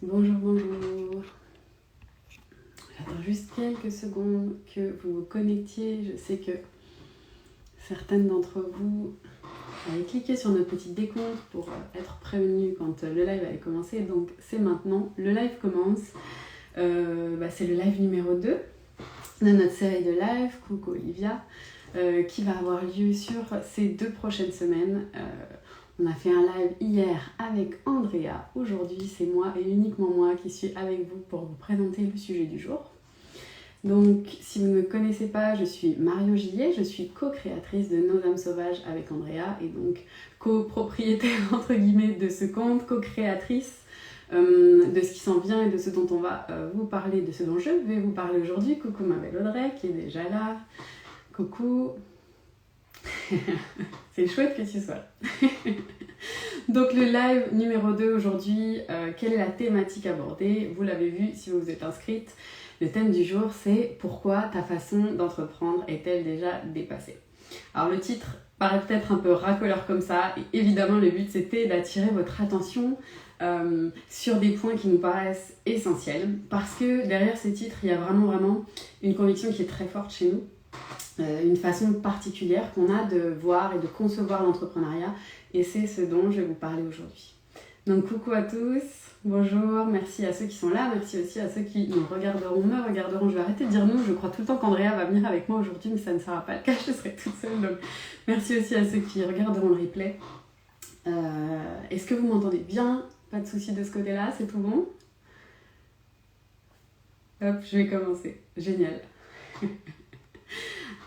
Bonjour, bonjour. J'attends juste quelques secondes que vous vous connectiez. Je sais que certaines d'entre vous avaient cliqué sur notre petite décompte pour être prévenus quand le live allait commencer. Donc c'est maintenant, le live commence. C'est le live numéro 2 de notre série de live. Coucou Olivia, qui va avoir lieu sur ces 2 prochaines semaines. On a fait un live hier avec Andrea. Aujourd'hui, c'est moi et uniquement moi qui suis avec vous pour vous présenter le sujet du jour. Donc, si vous ne me connaissez pas, je suis Mario Gillet, je suis co-créatrice de Nos âmes sauvages avec Andrea et donc copropriétaire entre guillemets de ce compte, co-créatrice de ce qui s'en vient et de ce dont on va vous parler, de ce dont je vais vous parler aujourd'hui. Coucou ma belle Audrey qui est déjà là. Coucou. C'est chouette que tu sois là. Donc le live numéro 2 aujourd'hui, quelle est la thématique abordée? Vous l'avez vu si vous vous êtes inscrite. Le thème du jour c'est pourquoi ta façon d'entreprendre est-elle déjà dépassée? Alors le titre paraît peut-être un peu racoleur comme ça et évidemment le but c'était d'attirer votre attention sur des points qui nous paraissent essentiels parce que derrière ces titres il y a vraiment une conviction qui est très forte chez nous. Une façon particulière qu'on a de voir et de concevoir l'entrepreneuriat et c'est ce dont je vais vous parler aujourd'hui. Donc coucou à tous, bonjour, merci à ceux qui sont là, merci aussi à ceux qui me regarderont, je vais arrêter de dire nous, je crois tout le temps qu'Andrea va venir avec moi aujourd'hui mais ça ne sera pas le cas, je serai toute seule donc merci aussi à ceux qui regarderont le replay. Est-ce que vous m'entendez bien? Pas de soucis de ce côté-là, c'est tout bon? Hop, je vais commencer, génial.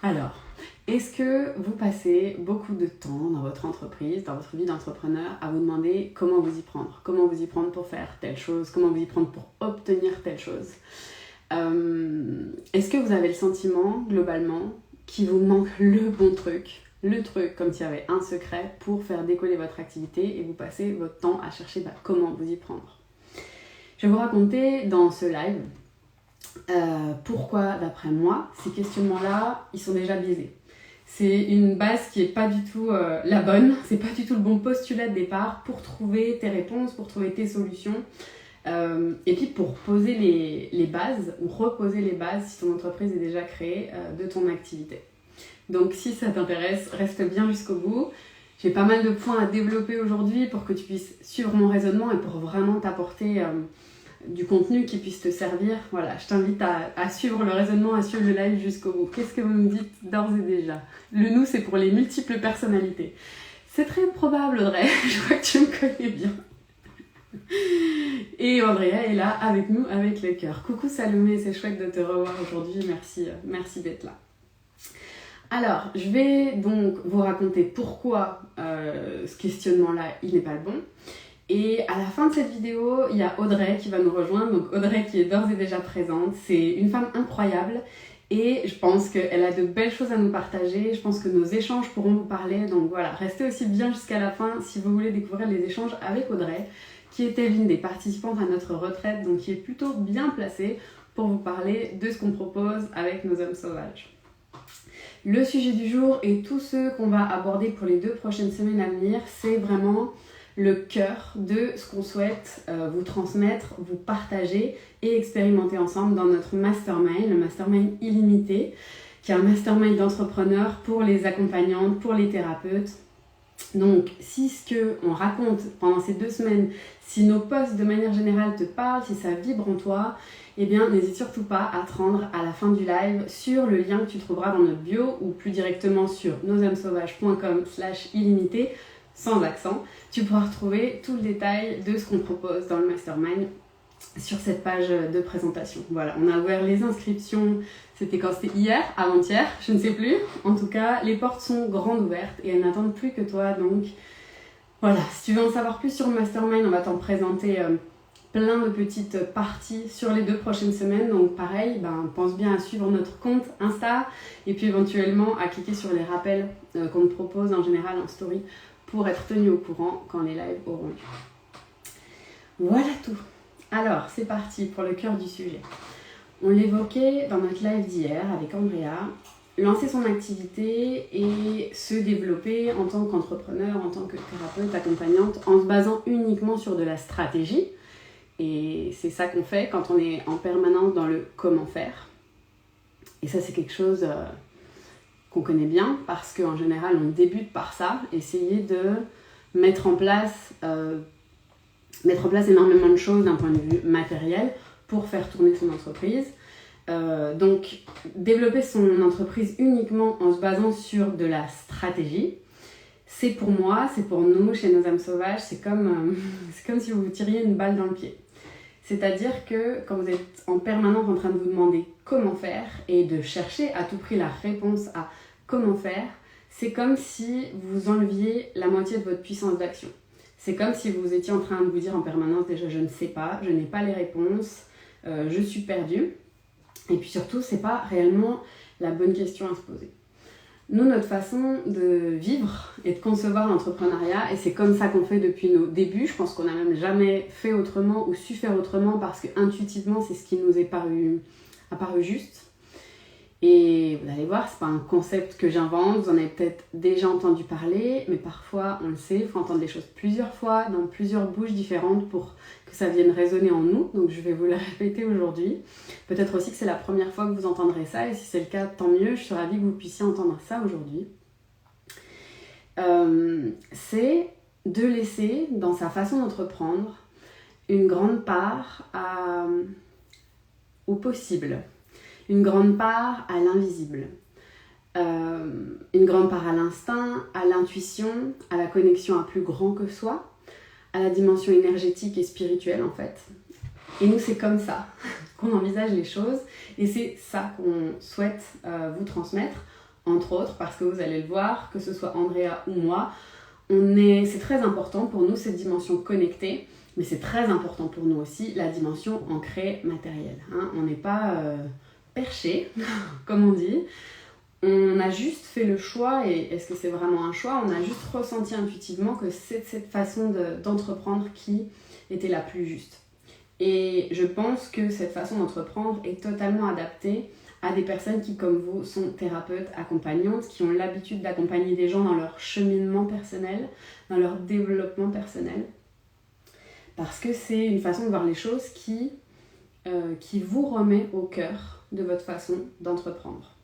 Alors, est-ce que vous passez beaucoup de temps dans votre entreprise, dans votre vie d'entrepreneur, à vous demander comment vous y prendre? Comment vous y prendre pour faire telle chose? Comment vous y prendre pour obtenir telle chose? Est-ce que vous avez le sentiment, globalement, qu'il vous manque le bon truc? Le truc, comme s'il y avait un secret pour faire décoller votre activité et vous passez votre temps à chercher comment vous y prendre. Je vais vous raconter dans ce live pourquoi, d'après moi, ces questionnements-là, ils sont déjà biaisés. C'est une base qui n'est pas du tout la bonne, c'est pas du tout le bon postulat de départ pour trouver tes réponses, pour trouver tes solutions, et puis pour poser les bases, ou reposer les bases si ton entreprise est déjà créée de ton activité. Donc si ça t'intéresse, reste bien jusqu'au bout. J'ai pas mal de points à développer aujourd'hui pour que tu puisses suivre mon raisonnement et pour vraiment t'apporter du contenu qui puisse te servir. Voilà, je t'invite à suivre le raisonnement, à suivre le live jusqu'au bout. Qu'est-ce que vous me dites d'ores et déjà? Le nous, c'est pour les multiples personnalités. C'est très probable, Audrey, je vois que tu me connais bien. Et Andrea est là avec nous, avec le cœur. Coucou Salomé, c'est chouette de te revoir aujourd'hui, merci d'être là. Alors, je vais donc vous raconter pourquoi ce questionnement-là, il n'est pas le bon. Et à la fin de cette vidéo, il y a Audrey qui va nous rejoindre. Donc Audrey qui est d'ores et déjà présente. C'est une femme incroyable et je pense qu'elle a de belles choses à nous partager. Je pense que nos échanges pourront vous parler. Donc voilà, restez aussi bien jusqu'à la fin si vous voulez découvrir les échanges avec Audrey, qui était l'une des participantes à notre retraite, donc qui est plutôt bien placée pour vous parler de ce qu'on propose avec Nos âmes sauvages. Le sujet du jour et tous ceux qu'on va aborder pour les 2 prochaines semaines à venir, c'est vraiment le cœur de ce qu'on souhaite vous transmettre, vous partager et expérimenter ensemble dans notre mastermind, le mastermind illimité, qui est un mastermind d'entrepreneurs pour les accompagnantes, pour les thérapeutes. Donc, si ce qu'on raconte pendant ces 2 semaines, si nos posts de manière générale te parlent, si ça vibre en toi, eh bien, n'hésite surtout pas à te rendre à la fin du live sur le lien que tu trouveras dans notre bio ou plus directement sur nosâmesauvages.com/illimité, sans accent. Tu pourras retrouver tout le détail de ce qu'on propose dans le mastermind sur cette page de présentation. Voilà, on a ouvert les inscriptions, c'était quand? C'était hier, avant-hier, je ne sais plus. En tout cas, les portes sont grandes ouvertes et elles n'attendent plus que toi. Donc voilà, si tu veux en savoir plus sur le mastermind, on va t'en présenter plein de petites parties sur les 2 prochaines semaines. Donc pareil, pense bien à suivre notre compte Insta et puis éventuellement à cliquer sur les rappels qu'on te propose en général en story pour être tenu au courant quand les lives auront lieu. Voilà tout. Alors, c'est parti pour le cœur du sujet. On l'évoquait dans notre live d'hier avec Andrea, lancer son activité et se développer en tant qu'entrepreneur, en tant que thérapeute, accompagnante, en se basant uniquement sur de la stratégie, Et c'est ça qu'on fait quand on est en permanence dans le comment faire. Et ça, c'est quelque chose qu'on connaît bien parce qu'en général, on débute par ça, essayer de mettre en place énormément de choses d'un point de vue matériel pour faire tourner son entreprise. Donc, développer son entreprise uniquement en se basant sur de la stratégie, c'est pour moi, c'est pour nous, chez Nos âmes sauvages, c'est comme si vous vous tiriez une balle dans le pied. C'est-à-dire que quand vous êtes en permanence en train de vous demander comment faire et de chercher à tout prix la réponse à comment faire, c'est comme si vous enleviez la moitié de votre puissance d'action. C'est comme si vous étiez en train de vous dire en permanence déjà je ne sais pas, je n'ai pas les réponses, je suis perdue. Et puis surtout, c'est pas réellement la bonne question à se poser. Nous, notre façon de vivre et de concevoir l'entrepreneuriat, et c'est comme ça qu'on fait depuis nos débuts, je pense qu'on n'a même jamais fait autrement ou su faire autrement parce que intuitivement, c'est ce qui nous est apparu juste. Et vous allez voir, c'est pas un concept que j'invente, vous en avez peut-être déjà entendu parler, mais parfois, on le sait, il faut entendre les choses plusieurs fois, dans plusieurs bouches différentes pour que ça vienne résonner en nous. Donc je vais vous le répéter aujourd'hui. Peut-être aussi que c'est la première fois que vous entendrez ça, et si c'est le cas, tant mieux, je suis ravie que vous puissiez entendre ça aujourd'hui. C'est de laisser, dans sa façon d'entreprendre, une grande part au possible. Une grande part à l'invisible, une grande part à l'instinct, à l'intuition, à la connexion à plus grand que soi, à la dimension énergétique et spirituelle en fait. Et nous, c'est comme ça qu'on envisage les choses et c'est ça qu'on souhaite vous transmettre, entre autres parce que vous allez le voir, que ce soit Andrea ou moi, c'est très important pour nous cette dimension connectée, mais c'est très important pour nous aussi la dimension ancrée matérielle. Hein. On n'est pas... perché, comme on dit. On a juste fait le choix, et est-ce que c'est vraiment un choix? On a juste ressenti intuitivement que c'est cette façon d'entreprendre qui était la plus juste. Et je pense que cette façon d'entreprendre est totalement adaptée à des personnes qui, comme vous, sont thérapeutes, accompagnantes, qui ont l'habitude d'accompagner des gens dans leur cheminement personnel, dans leur développement personnel. Parce que c'est une façon de voir les choses qui vous remet au cœur de votre façon d'entreprendre.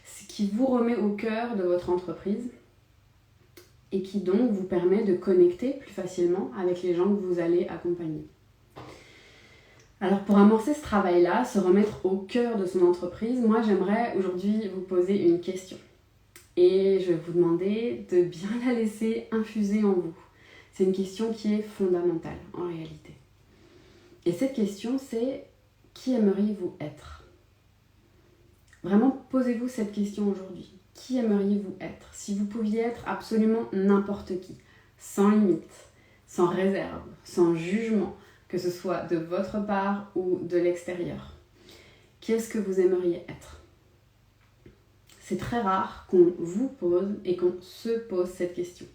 Ce qui vous remet au cœur de votre entreprise et qui donc vous permet de connecter plus facilement avec les gens que vous allez accompagner. Alors pour amorcer ce travail-là, se remettre au cœur de son entreprise, moi j'aimerais aujourd'hui vous poser une question. Et je vais vous demander de bien la laisser infuser en vous. C'est une question qui est fondamentale en réalité. Et cette question c'est: qui aimeriez-vous être ? Vraiment, posez-vous cette question aujourd'hui. Qui aimeriez-vous être? Si vous pouviez être absolument n'importe qui, sans limite, sans réserve, sans jugement, que ce soit de votre part ou de l'extérieur, qu'est-ce que vous aimeriez être? C'est très rare qu'on vous pose et qu'on se pose cette question.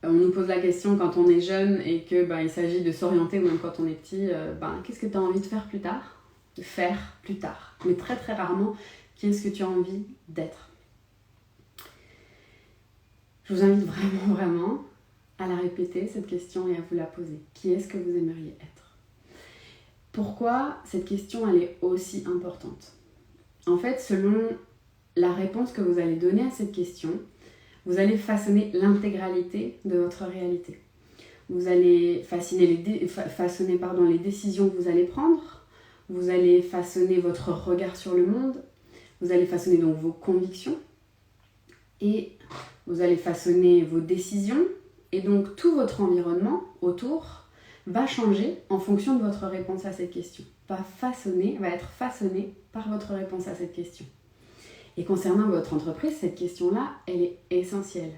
On nous pose la question quand on est jeune et qu'il s'agit de s'orienter, ou même quand on est petit, qu'est-ce que tu as envie de faire plus tard? De faire plus tard. Mais très très rarement, qu'est-ce que tu as envie d'être? Je vous invite vraiment à la répéter, cette question, et à vous la poser. Qui est-ce que vous aimeriez être? Pourquoi cette question, elle est aussi importante? En fait, selon la réponse que vous allez donner à cette question, vous allez façonner l'intégralité de votre réalité. Vous allez façonner les décisions que vous allez prendre. Vous allez façonner votre regard sur le monde, vous allez façonner donc vos convictions et vous allez façonner vos décisions et donc tout votre environnement autour va changer en fonction de votre réponse à cette question. Va être façonné par votre réponse à cette question. Et concernant votre entreprise, cette question-là, elle est essentielle.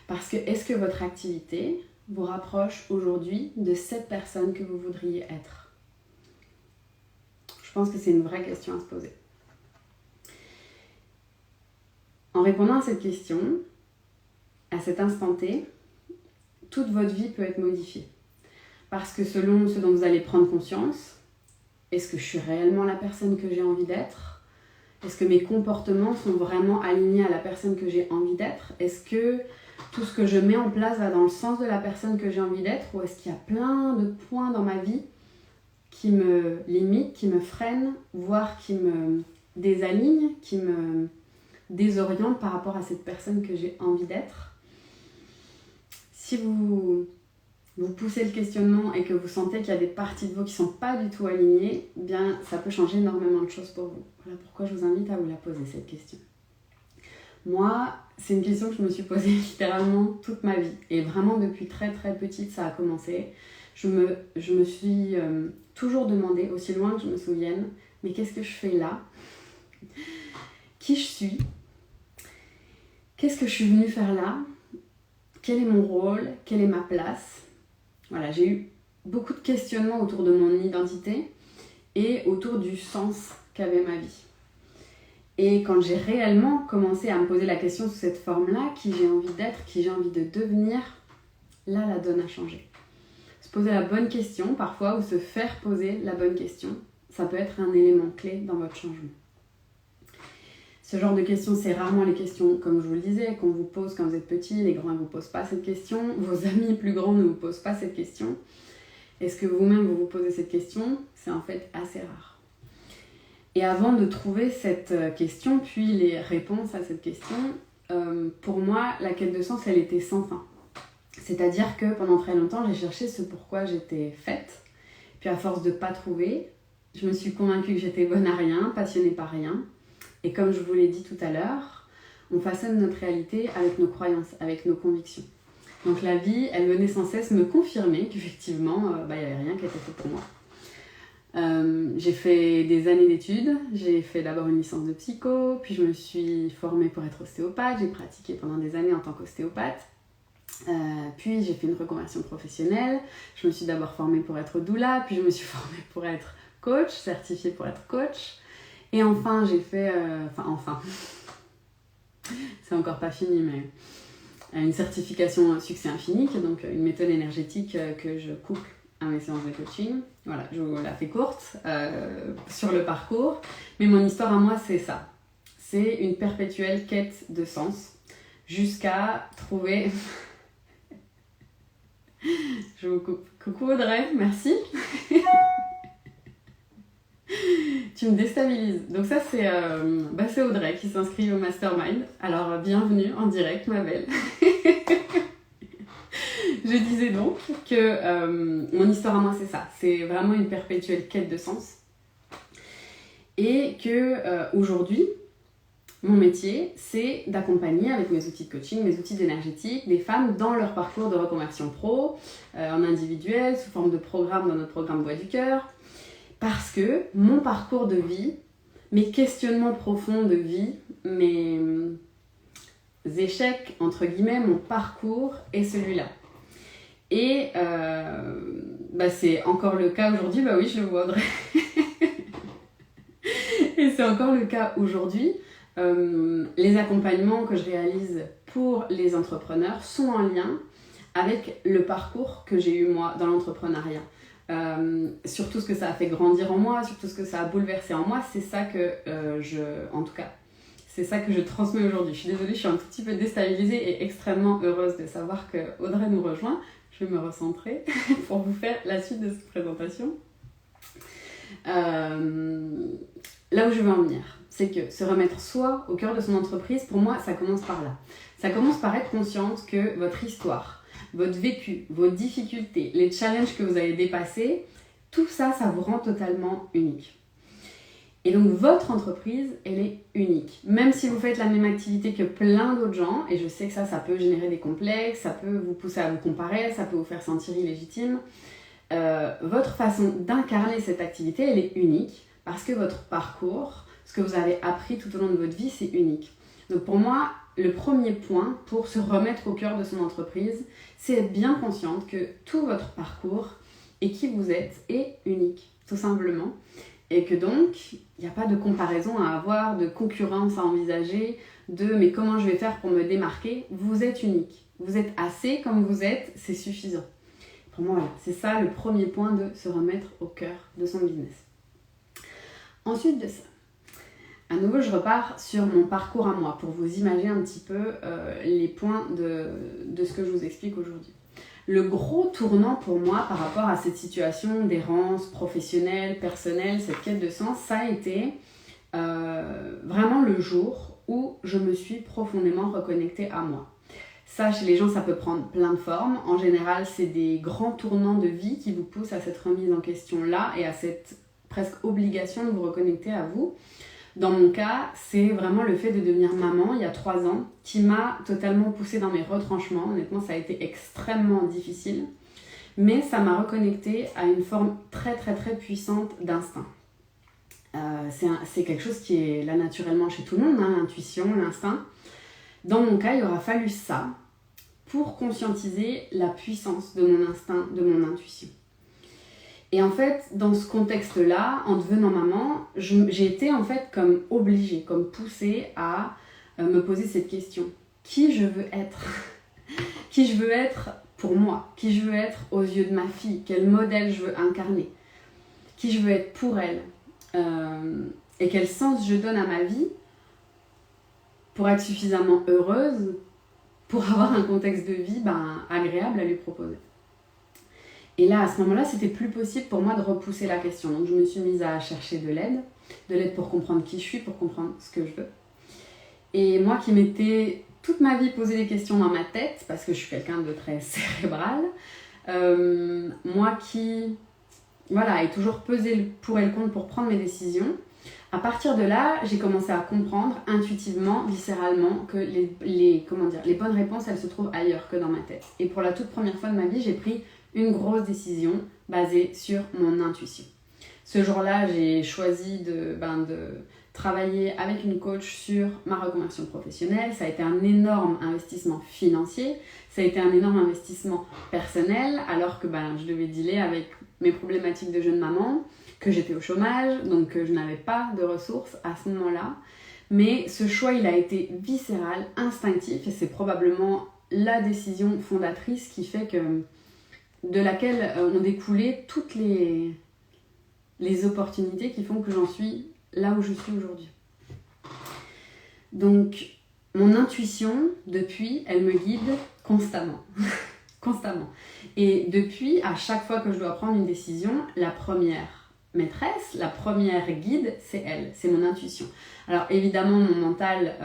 Parce que est-ce que votre activité vous rapproche aujourd'hui de cette personne que vous voudriez être ? Je pense que c'est une vraie question à se poser. En répondant à cette question, à cet instant T, toute votre vie peut être modifiée. Parce que selon ce dont vous allez prendre conscience, est-ce que je suis réellement la personne que j'ai envie d'être? Est-ce que mes comportements sont vraiment alignés à la personne que j'ai envie d'être? Est-ce que tout ce que je mets en place va dans le sens de la personne que j'ai envie d'être? Ou est-ce qu'il y a plein de points dans ma vie qui me limitent, qui me freinent, voire qui me désalignent, qui me désorientent par rapport à cette personne que j'ai envie d'être. Si vous poussez le questionnement et que vous sentez qu'il y a des parties de vous qui ne sont pas du tout alignées, eh bien ça peut changer énormément de choses pour vous. Voilà pourquoi je vous invite à vous la poser, cette question. Moi, c'est une question que je me suis posée littéralement toute ma vie. Et vraiment depuis très très petite, ça a commencé. Je me suis toujours demandé, aussi loin que je me souvienne, mais qu'est-ce que je fais là ? Qui je suis ? Qu'est-ce que je suis venue faire là ? Quel est mon rôle ? Quelle est ma place ? Voilà, j'ai eu beaucoup de questionnements autour de mon identité et autour du sens qu'avait ma vie. Et quand j'ai réellement commencé à me poser la question sous cette forme-là, qui j'ai envie d'être, qui j'ai envie de devenir, là la donne a changé. Se poser la bonne question parfois, ou se faire poser la bonne question, ça peut être un élément clé dans votre changement. Ce genre de questions, c'est rarement les questions, comme je vous le disais, qu'on vous pose quand vous êtes petit, les grands ne vous posent pas cette question, vos amis plus grands ne vous posent pas cette question. Est-ce que vous-même vous posez cette question ? C'est en fait assez rare. Et avant de trouver cette question, puis les réponses à cette question, pour moi, la quête de sens, elle était sans fin. C'est-à-dire que pendant très longtemps, j'ai cherché ce pourquoi j'étais faite. Puis à force de ne pas trouver, je me suis convaincue que j'étais bonne à rien, passionnée par rien. Et comme je vous l'ai dit tout à l'heure, on façonne notre réalité avec nos croyances, avec nos convictions. Donc la vie, elle venait sans cesse me confirmer qu'effectivement, il n'y avait rien qui était fait pour moi. J'ai fait des années d'études, j'ai fait d'abord une licence de psycho, puis je me suis formée pour être ostéopathe, j'ai pratiqué pendant des années en tant qu'ostéopathe, puis j'ai fait une reconversion professionnelle, je me suis d'abord formée pour être doula, puis je me suis formée pour être coach, certifiée pour être coach, et enfin j'ai fait, c'est encore pas fini, mais une certification succès infini, qui est donc une méthode énergétique que je couple à mes séances de coaching. Voilà, je vous la fais courte sur le parcours. Mais mon histoire à moi, c'est ça. C'est une perpétuelle quête de sens jusqu'à trouver... Je vous coupe. Coucou Audrey, merci. Tu me déstabilises. Donc ça, c'est Audrey qui s'inscrit au Mastermind. Alors, bienvenue en direct, ma belle. Je disais donc que mon histoire à moi, c'est ça. C'est vraiment une perpétuelle quête de sens. Et que aujourd'hui, mon métier, c'est d'accompagner avec mes outils de coaching, mes outils énergétiques, des femmes dans leur parcours de reconversion pro, en individuel, sous forme de programme dans notre programme Voix du Cœur. Parce que mon parcours de vie, mes questionnements profonds de vie, mes échecs, entre guillemets, mon parcours est celui-là. Et c'est encore le cas aujourd'hui, bah oui, je le vois, Audrey. Et c'est encore le cas aujourd'hui. Les accompagnements que je réalise pour les entrepreneurs sont en lien avec le parcours que j'ai eu moi dans l'entrepreneuriat. Sur tout ce que ça a fait grandir en moi, sur tout ce que ça a bouleversé en moi, c'est ça que c'est ça que je transmets aujourd'hui. Je suis désolée, je suis un tout petit peu déstabilisée et extrêmement heureuse de savoir que Audrey nous rejoint. Je vais me recentrer pour vous faire la suite de cette présentation. Là où je veux en venir, c'est que se remettre soi au cœur de son entreprise, pour moi, ça commence par là. Ça commence par être consciente que votre histoire, votre vécu, vos difficultés, les challenges que vous avez dépassés, tout ça, ça vous rend totalement unique. Et donc, votre entreprise, elle est unique. Même si vous faites la même activité que plein d'autres gens, et je sais que ça peut générer des complexes, ça peut vous pousser à vous comparer, ça peut vous faire sentir illégitime, votre façon d'incarner cette activité, elle est unique parce que votre parcours, ce que vous avez appris tout au long de votre vie, c'est unique. Donc pour moi, le premier point pour se remettre au cœur de son entreprise, c'est être bien consciente que tout votre parcours et qui vous êtes est unique, tout simplement. Et que donc, il n'y a pas de comparaison à avoir, de concurrence à envisager, mais comment je vais faire pour me démarquer ? Vous êtes unique. Vous êtes assez comme vous êtes, c'est suffisant. Pour moi, voilà, c'est ça le premier point de se remettre au cœur de son business. Ensuite de ça, à nouveau, je repars sur mon parcours à moi pour vous imaginer un petit peu les points de ce que je vous explique aujourd'hui. Le gros tournant pour moi par rapport à cette situation d'errance professionnelle, personnelle, cette quête de sens, ça a été vraiment le jour où je me suis profondément reconnectée à moi. Ça, chez les gens, ça peut prendre plein de formes. En général, c'est des grands tournants de vie qui vous poussent à cette remise en question-là et à cette presque obligation de vous reconnecter à vous. Dans mon cas, c'est vraiment le fait de devenir maman il y a 3 ans qui m'a totalement poussée dans mes retranchements. Honnêtement, ça a été extrêmement difficile. Mais ça m'a reconnectée à une forme très très très puissante d'instinct. C'est quelque chose qui est là naturellement chez tout le monde, hein, l'intuition, l'instinct. Dans mon cas, il aura fallu ça pour conscientiser la puissance de mon instinct, de mon intuition. Et en fait, dans ce contexte-là, en devenant maman, j'ai été en fait comme obligée, comme poussée à me poser cette question. Qui je veux être? Qui je veux être pour moi? Qui je veux être aux yeux de ma fille? Quel modèle je veux incarner? Qui je veux être pour elle? Et quel sens je donne à ma vie pour être suffisamment heureuse, pour avoir un contexte de vie agréable à lui proposer. Et là, à ce moment-là, c'était plus possible pour moi de repousser la question. Donc je me suis mise à chercher de l'aide pour comprendre qui je suis, pour comprendre ce que je veux. Et moi qui m'étais toute ma vie posé des questions dans ma tête, parce que je suis quelqu'un de très cérébral, moi qui ai toujours pesé le pour et le contre pour prendre mes décisions, à partir de là, j'ai commencé à comprendre intuitivement, viscéralement, que les bonnes réponses, elles se trouvent ailleurs que dans ma tête. Et pour la toute première fois de ma vie, j'ai pris une grosse décision basée sur mon intuition. Ce jour-là, j'ai choisi de travailler avec une coach sur ma reconversion professionnelle. Ça a été un énorme investissement financier, ça a été un énorme investissement personnel, alors que je devais dealer avec mes problématiques de jeune maman, que j'étais au chômage, donc je n'avais pas de ressources à ce moment-là. Mais ce choix, il a été viscéral, instinctif, et c'est probablement la décision fondatrice qui fait de laquelle ont découlé toutes les opportunités qui font que j'en suis là où je suis aujourd'hui. Donc, mon intuition, depuis, elle me guide constamment. Constamment. Et depuis, à chaque fois que je dois prendre une décision, la première maîtresse, la première guide, c'est elle, c'est mon intuition. Alors évidemment, mon mental,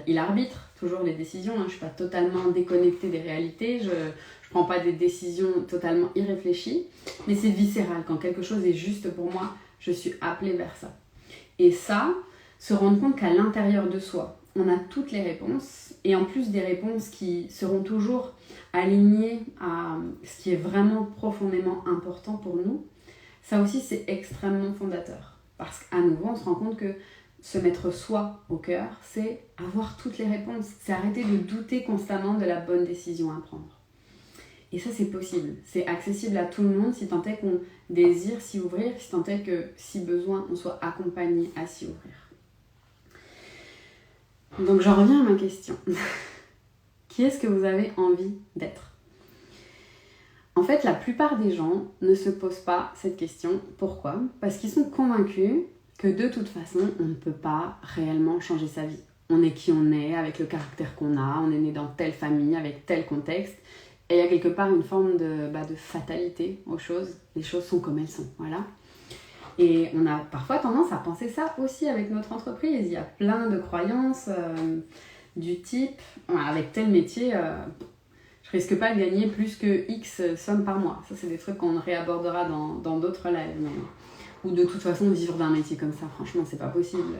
il arbitre toujours les décisions, hein. Je ne suis pas totalement déconnectée des réalités, je ne prends pas des décisions totalement irréfléchies, mais c'est viscéral. Quand quelque chose est juste pour moi, je suis appelée vers ça. Et ça, se rendre compte qu'à l'intérieur de soi, on a toutes les réponses, et en plus des réponses qui seront toujours alignées à ce qui est vraiment profondément important pour nous, ça aussi c'est extrêmement fondateur. Parce qu'à nouveau, on se rend compte que se mettre soi au cœur, c'est avoir toutes les réponses, c'est arrêter de douter constamment de la bonne décision à prendre. Et ça c'est possible, c'est accessible à tout le monde si tant est qu'on désire s'y ouvrir, si tant est que si besoin on soit accompagné à s'y ouvrir. Donc j'en reviens à ma question. Qui est-ce que vous avez envie d'être ? En fait, la plupart des gens ne se posent pas cette question. Pourquoi ? Parce qu'ils sont convaincus que de toute façon, on ne peut pas réellement changer sa vie. On est qui on est, avec le caractère qu'on a, on est né dans telle famille, avec tel contexte. Et il y a quelque part une forme de fatalité aux choses. Les choses sont comme elles sont, voilà. Et on a parfois tendance à penser ça aussi avec notre entreprise. Il y a plein de croyances du type, avec tel métier, je risque pas de gagner plus que X sommes par mois. Ça, c'est des trucs qu'on réabordera dans d'autres lives. Mais... Ou de toute façon, vivre d'un métier comme ça, franchement, c'est pas possible.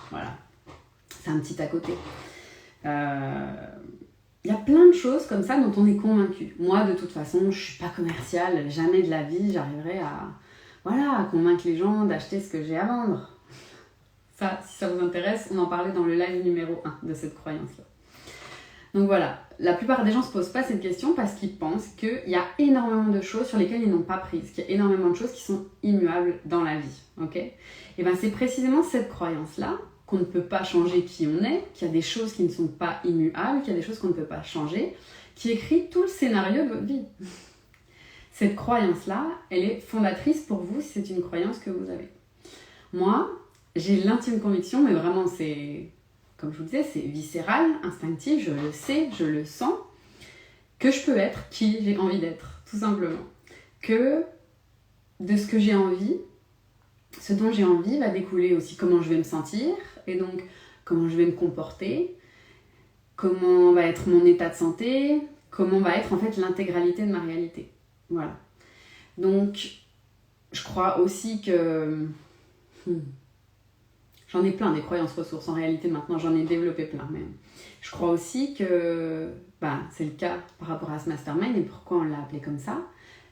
Voilà. C'est un petit à côté. Il y a plein de choses comme ça dont on est convaincu. Moi, de toute façon, je suis pas commerciale. Jamais de la vie, j'arriverai à convaincre les gens d'acheter ce que j'ai à vendre. Ça, si ça vous intéresse, on en parlait dans le live numéro 1 de cette croyance-là. Donc voilà, la plupart des gens ne se posent pas cette question parce qu'ils pensent qu'il y a énormément de choses sur lesquelles ils n'ont pas prise, qu'il y a énormément de choses qui sont immuables dans la vie, ok ? Et bien c'est précisément cette croyance-là qu'on ne peut pas changer qui on est, qu'il y a des choses qui ne sont pas immuables, qu'il y a des choses qu'on ne peut pas changer, qui écrit tout le scénario de votre vie. Cette croyance-là, elle est fondatrice pour vous si c'est une croyance que vous avez. Moi, j'ai l'intime conviction, mais vraiment c'est... Comme je vous disais, c'est viscéral, instinctif, je le sais, je le sens, que je peux être qui j'ai envie d'être, tout simplement. Que de ce que j'ai envie, ce dont j'ai envie va découler aussi comment je vais me sentir, et donc comment je vais me comporter, comment va être mon état de santé, comment va être en fait l'intégralité de ma réalité. Voilà. Donc, je crois aussi que... J'en ai plein des croyances ressources, en réalité maintenant j'en ai développé plein même. Je crois aussi que, c'est le cas par rapport à ce mastermind et pourquoi on l'a appelé comme ça,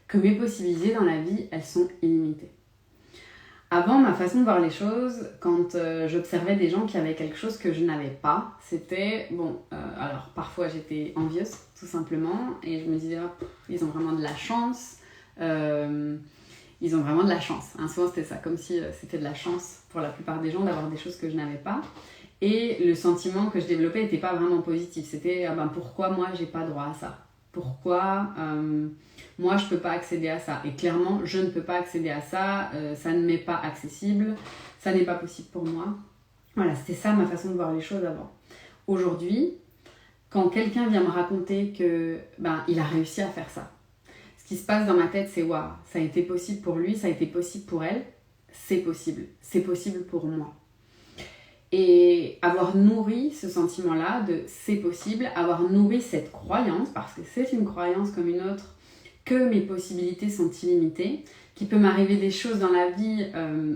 que mes possibilités dans la vie, elles sont illimitées. Avant, ma façon de voir les choses, quand j'observais des gens qui avaient quelque chose que je n'avais pas, c'était, alors parfois j'étais envieuse tout simplement et je me disais, ils ont vraiment de la chance, ils ont vraiment de la chance. Hein, souvent c'était ça, comme si c'était de la chance pour la plupart des gens d'avoir des choses que je n'avais pas. Et le sentiment que je développais n'était pas vraiment positif. C'était pourquoi moi j'ai pas droit à ça ? Pourquoi moi je peux pas accéder à ça ? Et clairement je ne peux pas accéder à ça, ça ne m'est pas accessible, ça n'est pas possible pour moi. Voilà, c'était ça ma façon de voir les choses avant. Aujourd'hui, quand quelqu'un vient me raconter que il a réussi à faire ça, ce qui se passe dans ma tête c'est waouh, ça a été possible pour lui, ça a été possible pour elle, c'est possible pour moi. Et avoir nourri ce sentiment-là de c'est possible, avoir nourri cette croyance, parce que c'est une croyance comme une autre, que mes possibilités sont illimitées, qu'il peut m'arriver des choses dans la vie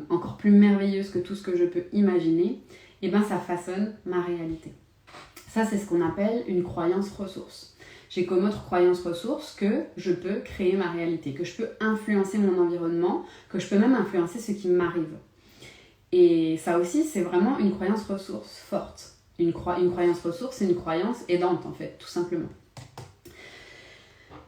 encore plus merveilleuses que tout ce que je peux imaginer, et ça façonne ma réalité. Ça, c'est ce qu'on appelle une croyance ressource. J'ai comme autre croyance ressource que je peux créer ma réalité, que je peux influencer mon environnement, que je peux même influencer ce qui m'arrive. Et ça aussi, c'est vraiment une croyance ressource forte. Une croyance ressource, c'est une croyance aidante, en fait, tout simplement.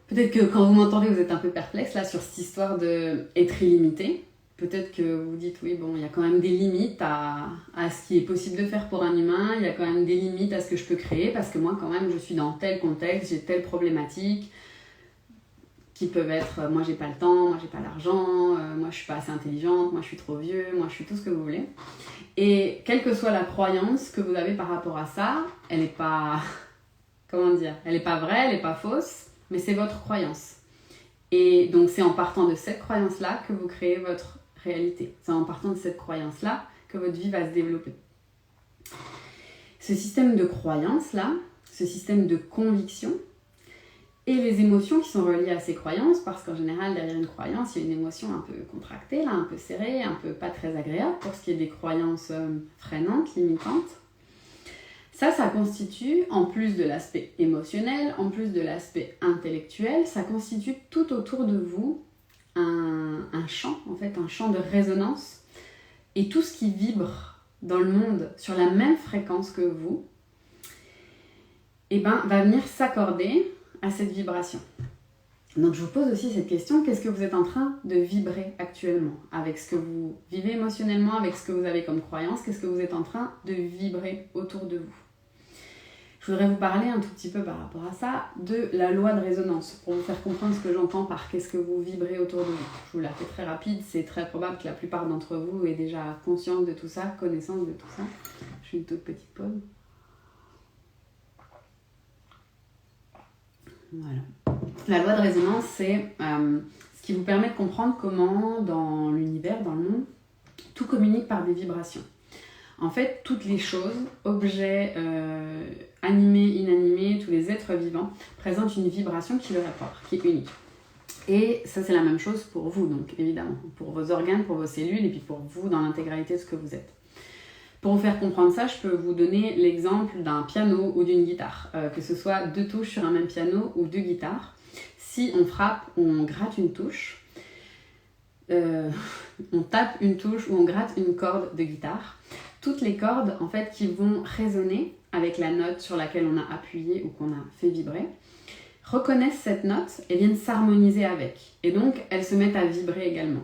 Peut-être que quand vous m'entendez, vous êtes un peu perplexe là sur cette histoire d'être illimité. Peut-être que vous dites, oui, il y a quand même des limites à ce qui est possible de faire pour un humain, il y a quand même des limites à ce que je peux créer, parce que moi, quand même, je suis dans tel contexte, j'ai telle problématique, qui peuvent être moi j'ai pas le temps, moi j'ai pas l'argent, moi je suis pas assez intelligente, moi je suis trop vieux, moi je suis tout ce que vous voulez. Et quelle que soit la croyance que vous avez par rapport à ça, elle est pas elle est pas vraie, elle est pas fausse, mais c'est votre croyance. Et donc c'est en partant de cette croyance-là que vous créez votre réalité. C'est en partant de cette croyance-là que votre vie va se développer. Ce système de croyance-là, ce système de conviction, et les émotions qui sont reliées à ces croyances, parce qu'en général, derrière une croyance, il y a une émotion un peu contractée, là, un peu serrée, un peu pas très agréable, pour ce qui est des croyances freinantes, limitantes. Ça constitue, en plus de l'aspect émotionnel, en plus de l'aspect intellectuel, ça constitue tout autour de vous un champ, en fait, un champ de résonance. Et tout ce qui vibre dans le monde sur la même fréquence que vous, va venir s'accorder à cette vibration. Donc je vous pose aussi cette question, qu'est-ce que vous êtes en train de vibrer actuellement ? Avec ce que vous vivez émotionnellement, avec ce que vous avez comme croyance, qu'est-ce que vous êtes en train de vibrer autour de vous ? Je voudrais vous parler un tout petit peu par rapport à ça de la loi de résonance, pour vous faire comprendre ce que j'entends par qu'est-ce que vous vibrez autour de vous. Je vous la fais très rapide, c'est très probable que la plupart d'entre vous aient déjà conscience de tout ça, connaissance de tout ça. Je fais une toute petite pause. Voilà. La loi de résonance, c'est ce qui vous permet de comprendre comment, dans l'univers, dans le monde, tout communique par des vibrations. En fait, toutes les choses, objets animés, inanimés, tous les êtres vivants, présentent une vibration qui leur est propre, qui est unique. Et ça, c'est la même chose pour vous, donc évidemment, pour vos organes, pour vos cellules, et puis pour vous dans l'intégralité de ce que vous êtes. Pour vous faire comprendre ça, je peux vous donner l'exemple d'un piano ou d'une guitare, que ce soit 2 touches sur un même piano ou 2 guitares. Si on frappe ou on gratte une touche, on tape une touche ou on gratte une corde de guitare, toutes les cordes en fait qui vont résonner avec la note sur laquelle on a appuyé ou qu'on a fait vibrer, reconnaissent cette note et viennent s'harmoniser avec. Et donc elles se mettent à vibrer également.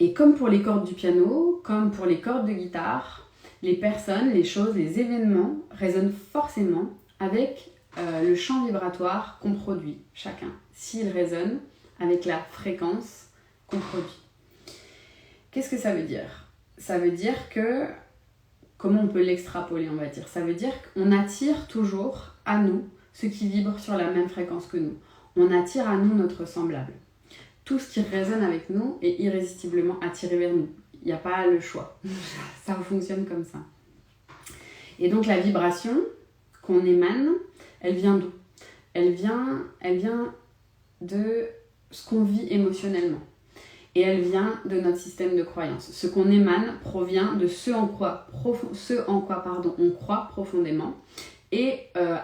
Et comme pour les cordes du piano, comme pour les cordes de guitare, les personnes, les choses, les événements résonnent forcément avec le champ vibratoire qu'on produit chacun, s'ils résonnent avec la fréquence qu'on produit. Qu'est-ce que ça veut dire ? Ça veut dire que, comment on peut l'extrapoler, on va dire ? Ça veut dire qu'on attire toujours à nous ceux qui vibrent sur la même fréquence que nous. On attire à nous notre semblable. Tout ce qui résonne avec nous est irrésistiblement attiré vers nous. Il n'y a pas le choix. Ça fonctionne comme ça. Et donc la vibration qu'on émane, elle vient d'où ? Elle vient de ce qu'on vit émotionnellement. Et elle vient de notre système de croyance. Ce qu'on émane provient de ce en quoi on croit profondément et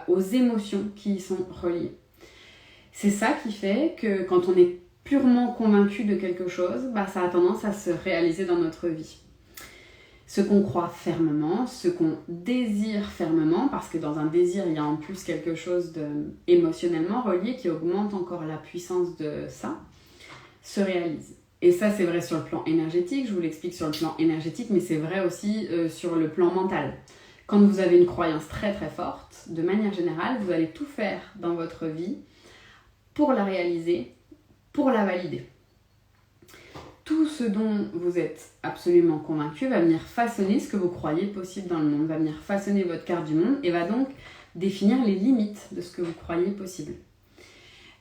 aux émotions qui y sont reliées. C'est ça qui fait que quand on est purement convaincu de quelque chose, ça a tendance à se réaliser dans notre vie. Ce qu'on croit fermement, ce qu'on désire fermement, parce que dans un désir, il y a en plus quelque chose émotionnellement relié qui augmente encore la puissance de ça, se réalise. Et ça, c'est vrai sur le plan énergétique, je vous l'explique sur le plan énergétique, mais c'est vrai aussi sur le plan mental. Quand vous avez une croyance très très forte, de manière générale, vous allez tout faire dans votre vie pour la réaliser, pour la valider. Tout ce dont vous êtes absolument convaincu va venir façonner ce que vous croyez possible dans le monde, va venir façonner votre carte du monde et va donc définir les limites de ce que vous croyez possible.